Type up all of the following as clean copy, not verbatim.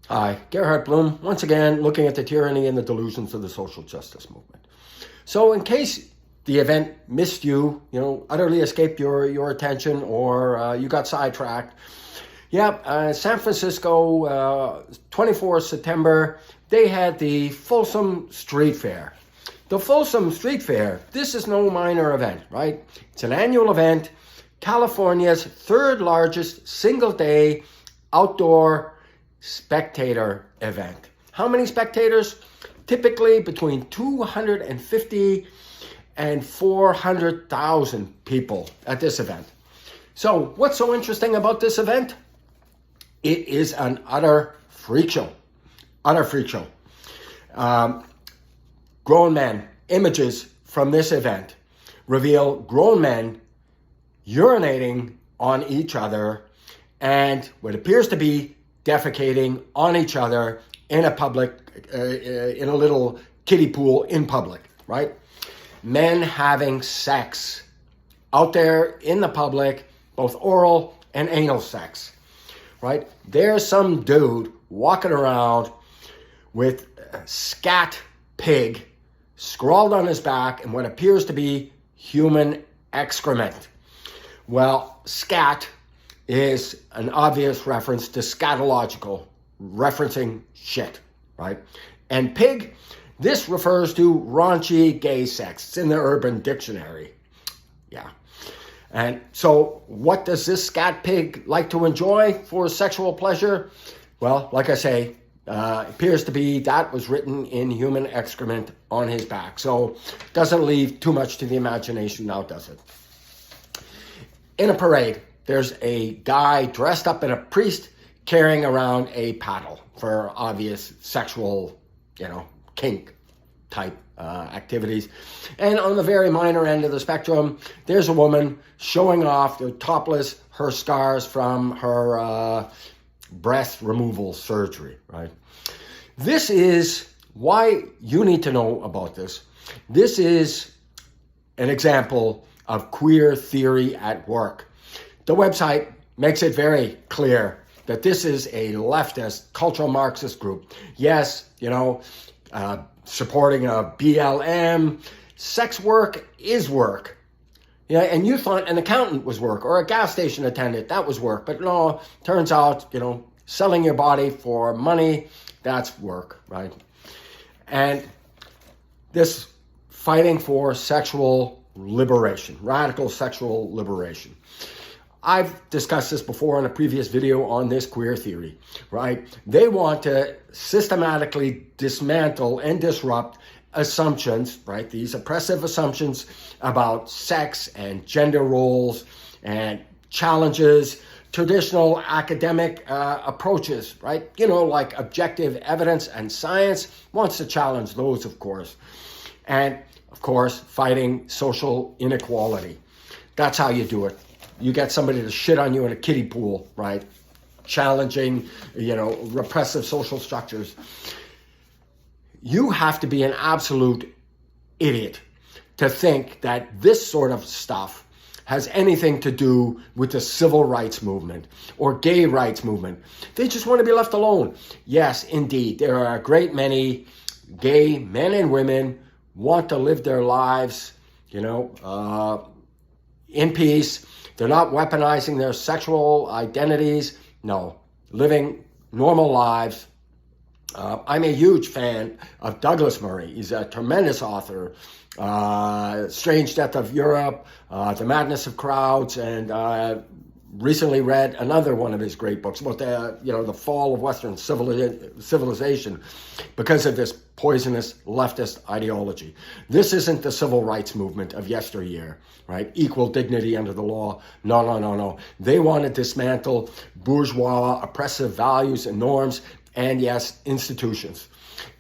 Hi, Gerhard Bloom, once again looking at the tyranny and the delusions of the social justice movement. So in case the event missed you, utterly escaped your attention, or you got sidetracked, San Francisco, 24th September, they had the Folsome Street Fair. The Folsome Street Fair, this is no minor event, right? It's an annual event, California's third largest single-day outdoor spectator event. How many spectators? Typically between 250 and 400,000 people at this event. So what's so interesting about this event? It is an utter freak show. Utter freak show. Grown men, images from this event reveal grown men urinating on each other and what appears to be defecating on each other in a public, in a little kiddie pool in public, right? Men having sex out there in the public, both oral and anal sex, right? There's some dude walking around with a scat pig scrawled on his back and what appears to be human excrement. Well, scat is an obvious reference to scatological, referencing shit, right? And pig, this refers to raunchy gay sex. It's in the Urban Dictionary. Yeah. And so what does this scat pig like to enjoy for sexual pleasure? Well, like I say, appears to be that was written in human excrement on his back. So doesn't leave too much to the imagination now, does it? In a parade, there's a guy dressed up in a priest carrying around a paddle for obvious sexual, kink type activities. And on the very minor end of the spectrum, there's a woman showing off, topless, her scars from her breast removal surgery, right? This is why you need to know about this. This is an example of queer theory at work. The website makes it very clear that this is a leftist cultural Marxist group. Yes, supporting a BLM. Sex work is work. Yeah, and you thought an accountant was work or a gas station attendant, that was work. But no, turns out, selling your body for money, that's work, right? And this fighting for sexual liberation, radical sexual liberation. I've discussed this before in a previous video on this queer theory, right? They want to systematically dismantle and disrupt assumptions, right? These oppressive assumptions about sex and gender roles and challenges, traditional academic approaches, right? Like objective evidence and science wants to challenge those, of course. And, of course, fighting social inequality. That's how you do it. You get somebody to shit on you in a kiddie pool, right? Challenging, repressive social structures. You have to be an absolute idiot to think that this sort of stuff has anything to do with the civil rights movement or gay rights movement. They just want to be left alone. Yes, indeed, there are a great many gay men and women want to live their lives, in peace. They're not weaponizing their sexual identities. No, living normal lives. I'm a huge fan of Douglas Murray. He's a tremendous author. Strange Death of Europe, The Madness of Crowds, and recently read another one of his great books about the fall of Western civilization because of this poisonous leftist ideology. This isn't the civil rights movement of yesteryear, right? Equal dignity under the law. No. They want to dismantle bourgeois oppressive values and norms and, yes, institutions.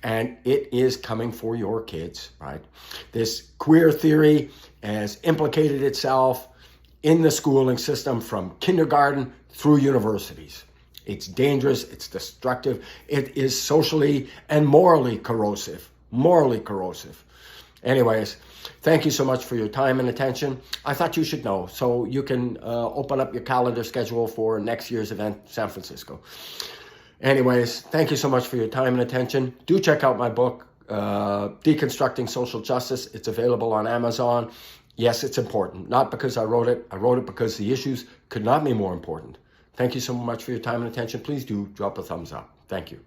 And it is coming for your kids, right? This queer theory has implicated itself in the schooling system from kindergarten through universities. It's dangerous, it's destructive, it is socially and morally corrosive. Anyways, thank you so much for your time and attention. I thought you should know, so you can open up your calendar schedule for next year's event, San Francisco. Anyways, thank you so much for your time and attention. Do check out my book, Deconstructing Social Justice. It's available on Amazon. Yes, it's important. Not because I wrote it. I wrote it because the issues could not be more important. Thank you so much for your time and attention. Please do drop a thumbs up. Thank you.